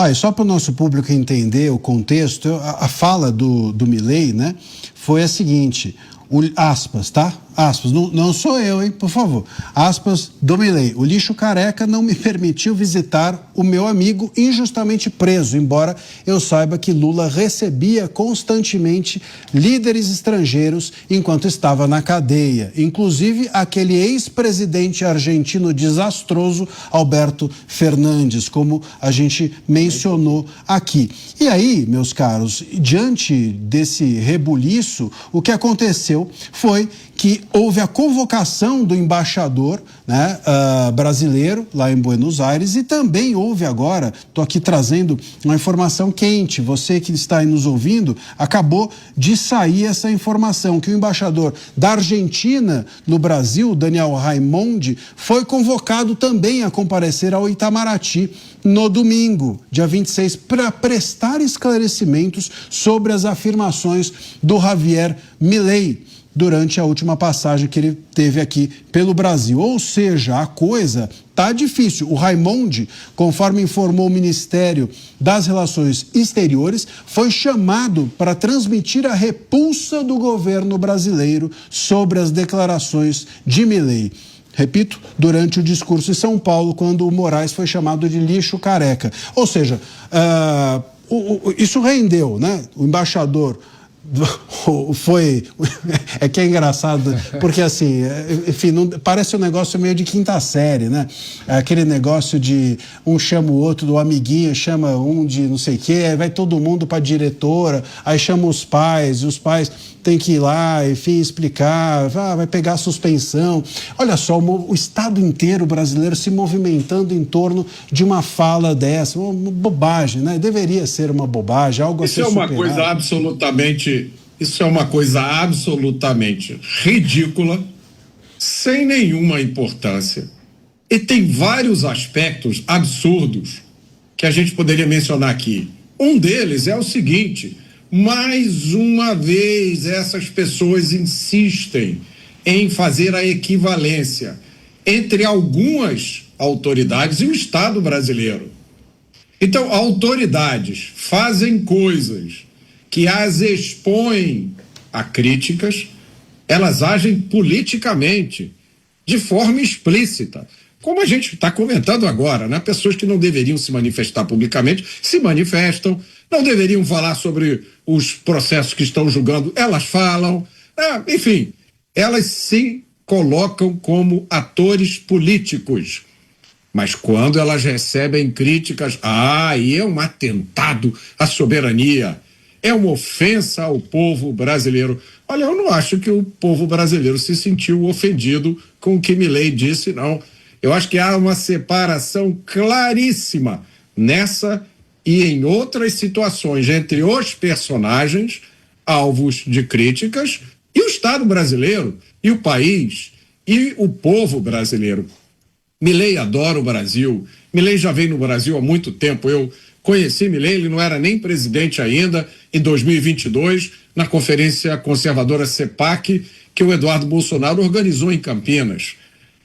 Olha, só para o nosso público entender o contexto, a fala do Milei, né, foi a seguinte, aspas, tá? Aspas, não sou eu, hein, por favor. Aspas do Milei. O lixo careca não me permitiu visitar o meu amigo injustamente preso, embora eu saiba que Lula recebia constantemente líderes estrangeiros enquanto estava na cadeia, inclusive aquele ex-presidente argentino desastroso, Alberto Fernandes, como a gente mencionou aqui. E aí, meus caros, diante desse rebuliço, o que aconteceu foi que houve a convocação do embaixador, né, brasileiro lá em Buenos Aires, e também houve agora, estou aqui trazendo uma informação quente, você que está aí nos ouvindo, acabou de sair essa informação, que o embaixador da Argentina no Brasil, Daniel Raimondi, foi convocado também a comparecer ao Itamaraty no domingo, dia 26, para prestar esclarecimentos sobre as afirmações do Javier Milei durante a última passagem que ele teve aqui pelo Brasil. Ou seja, a coisa tá difícil. O Raimondi, conforme informou o Ministério das Relações Exteriores, foi chamado para transmitir a repulsa do governo brasileiro sobre as declarações de Milei. Repito, durante o discurso em São Paulo, quando o Moraes foi chamado de lixo careca. Ou seja, isso rendeu, né? O embaixador foi... É que é engraçado, porque assim, enfim, parece um negócio meio de quinta série, né? Aquele negócio de um chama o outro, do amiguinho chama um de não sei o quê, aí vai todo mundo para a diretora, aí chama os pais, e os pais têm que ir lá, enfim, explicar, vai pegar suspensão. Olha só, o Estado inteiro brasileiro se movimentando em torno de uma fala dessa, uma bobagem, né? Deveria ser uma bobagem, algo assim. Isso é uma coisa absolutamente ridícula, sem nenhuma importância. E tem vários aspectos absurdos que a gente poderia mencionar aqui. Um deles é o seguinte: mais uma vez essas pessoas insistem em fazer a equivalência entre algumas autoridades e o Estado brasileiro. Então, autoridades fazem coisas que as expõem a críticas, elas agem politicamente, de forma explícita. Como a gente está comentando agora, né? Pessoas que não deveriam se manifestar publicamente se manifestam, não deveriam falar sobre os processos que estão julgando, elas falam, enfim, elas se colocam como atores políticos. Mas quando elas recebem críticas, aí é um atentado à soberania, é uma ofensa ao povo brasileiro. Olha, eu não acho que o povo brasileiro se sentiu ofendido com o que Milei disse, não. Eu acho que há uma separação claríssima nessa e em outras situações entre os personagens alvos de críticas e o Estado brasileiro, e o país, e o povo brasileiro. Milei adora o Brasil, Milei já vem no Brasil há muito tempo. Eu conheci Milei, ele não era nem presidente ainda, em 2022, na conferência conservadora CEPAC, que o Eduardo Bolsonaro organizou em Campinas.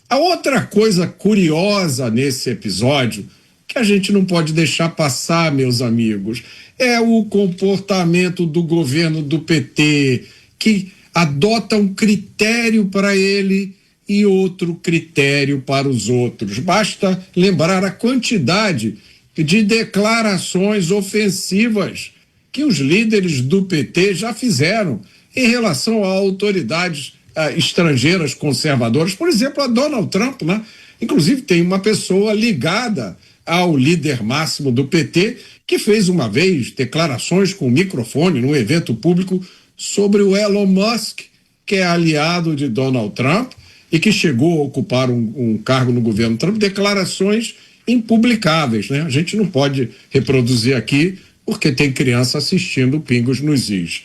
A outra coisa curiosa nesse episódio, que a gente não pode deixar passar, meus amigos, é o comportamento do governo do PT, que adota um critério para ele e outro critério para os outros. Basta lembrar a quantidade de declarações ofensivas que os líderes do PT já fizeram em relação a autoridades estrangeiras conservadoras, por exemplo, a Donald Trump, né? Inclusive tem uma pessoa ligada ao líder máximo do PT que fez uma vez declarações com o microfone num evento público sobre o Elon Musk, que é aliado de Donald Trump e que chegou a ocupar um cargo no governo Trump, declarações impublicáveis, né? A gente não pode reproduzir aqui porque tem criança assistindo Pingos nos Is.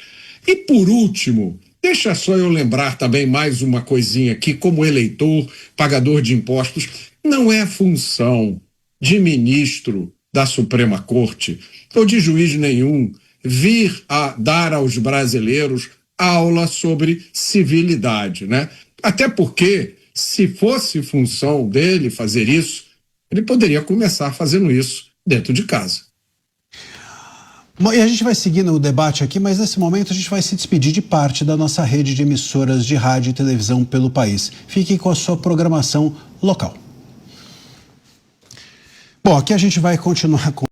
E por último, deixa só eu lembrar também mais uma coisinha aqui, como eleitor, pagador de impostos, não é função de ministro da Suprema Corte ou de juiz nenhum vir a dar aos brasileiros aula sobre civilidade, né? Até porque, se fosse função dele fazer isso, ele poderia começar fazendo isso dentro de casa. Bom, e a gente vai seguir no debate aqui, mas nesse momento a gente vai se despedir de parte da nossa rede de emissoras de rádio e televisão pelo país. Fique com a sua programação local. Bom, aqui a gente vai continuar com